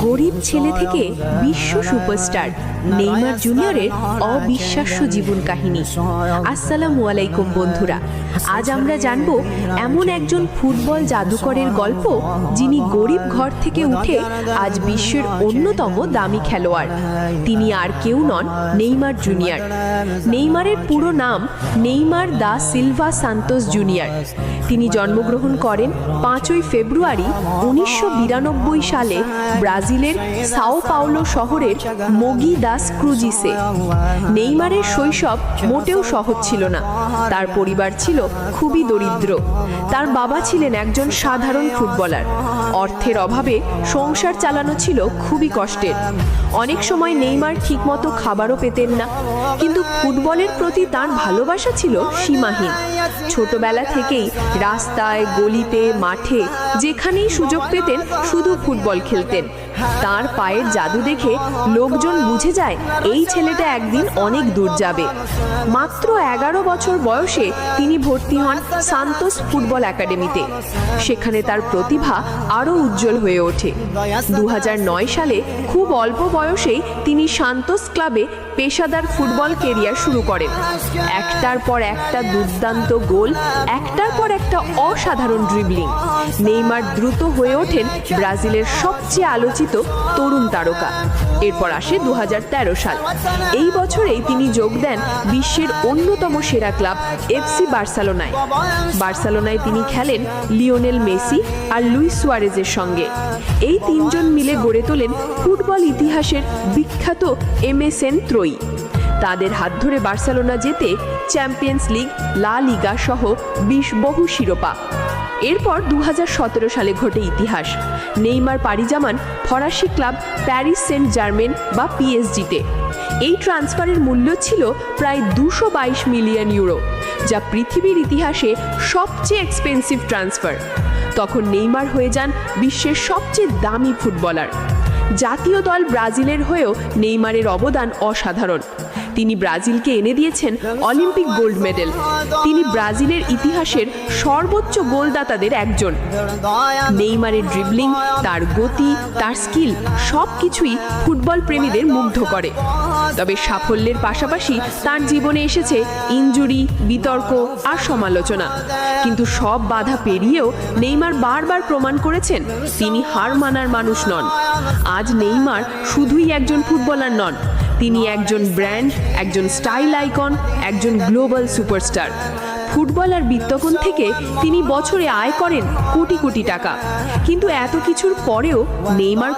গরিব ছেলে থেকে বিশ্ব সুপারস্টার নেইমার জুনিয়রের অবিশ্বাস্য জীবন কাহিনী। আসসালামু আলাইকুম বন্ধুরা, আজ আমরা জানব এমন একজন ফুটবল জাদুকরের গল্প যিনি গরিব ঘর থেকে উঠে আজ বিশ্বের অন্যতম দামি খেলোয়াড়। তিনি আর কেউ নন, নেইমার জুনিয়র। নেইমারের পুরো নাম Neymar da Silva Santos junior. তিনি জন্মগ্রহণ করেন 5ই ফেব্রুয়ারি 1992 সালে ব্রাজিলের সাও পাওলো শহরের মোগি দাস ক্রুজিসে। নেইমারের শৈশব মোটেও সহজ ছিল না। তার পরিবার ছিল খুবই দরিদ্র। তার বাবা ছিলেন একজন সাধারণ ফুটবলার। অর্থের অভাবে সংসার চালানো ছিল খুবই কষ্টের। অনেক সময় নেইমার ঠিকমতো খাবারও পেতেন না, কিন্তু ফুটবলের প্রতি তার ভালোবাসা ছিল সীমাহীন। ছোটবেলা থেকেই রাস্তায়, গলিতে, মাঠে যেখানেই সুযোগ পেতেন শুধু ফুটবল খেলতেন। তার পায়ের জাদু দেখে লোকজন বুঝে যায় এই ছেলেটা একদিন অনেক দূর যাবে। মাত্র 11 বছর বয়সে তিনি ভর্তি হন সান্তোস ফুটবল একাডেমিতে। সেখানে তার প্রতিভা আরও উজ্জ্বল হয়ে ওঠে। 2009 সালে খুব অল্প বয়সেই তিনি সান্তোস ক্লাবে পেশাদার ফুটবল কেরিয়ার শুরু করেন। একটার পর একটা দুর্দান্ত গোল, একটার পর একটা অসাধারণ ড্রিবলিং। নেইমার দ্রুত হয়ে ওঠেন ব্রাজিলের সবচেয়ে আলোচিত তরুণ তারকা। এরপর আসে 2013 সাল। এই বছরেই তিনি যোগ দেন বিশ্বের অন্যতম সেরা ক্লাব এফসি বার্সেলোনায়। বার্সেলোনায় তিনি খেলেন লিওনেল মেসি আর লুইস সুয়ারেজের সঙ্গে। এই তিনজন মিলে গড়ে তোলেন ফুটবল ইতিহাসের বিখ্যাত এমএসএন ত্রয়ী। তাদের হাত ধরে বার্সেলোনা জেতে চ্যাম্পিয়ন্স লিগ, লা লিগা সহ বহু শিরোপা। এরপর 2017 সালে ঘটে ইতিহাস। নেইমার পাড়ি জমান ফরাসি ক্লাব প্যারিস সেন্ট জার্মেন বা পিএসজিতে। এই ট্রান্সফারের মূল্য ছিল প্রায় 222 মিলিয়ন ইউরো, যা পৃথিবীর ইতিহাসে সবচেয়ে এক্সপেন্সিভ ট্রান্সফার। তখন নেইমার হয়ে যান বিশ্বের সবচেয়ে দামি ফুটবলার। জাতীয় দল ব্রাজিলের হয়েও নেইমারের অবদান অসাধারণ। তিনি ব্রাজিলকে এনে দিয়েছেন অলিম্পিক গোল্ড মেডেল। তিনি ব্রাজিলের ইতিহাসের সর্বোচ্চ গোলদাতাদের একজন। নেইমারের ড্রিবলিং, তার গতি, তার স্কিল সবকিছুই ফুটবল প্রেমীদের মুগ্ধ করে। তবে সাফল্যের পাশাপাশি তার জীবনে এসেছে ইনজুরি, বিতর্ক আর সমালোচনা। কিন্তু সব বাধা পেরিয়েও নেইমার বারবার প্রমাণ করেছেন তিনি হার মানার মানুষ নন। আজ নেইমার শুধুই একজন ফুটবলার নন, তিনি একজন ব্র্যান্ড, একজন স্টাইল আইকন, একজন গ্লোবাল সুপারস্টার। ফুটবল আর বিত্তকন থেকে তিনি বছরে আয় করেন কোটি কোটি টাকা। কিন্তু এত কিছুর পরেও নেইমার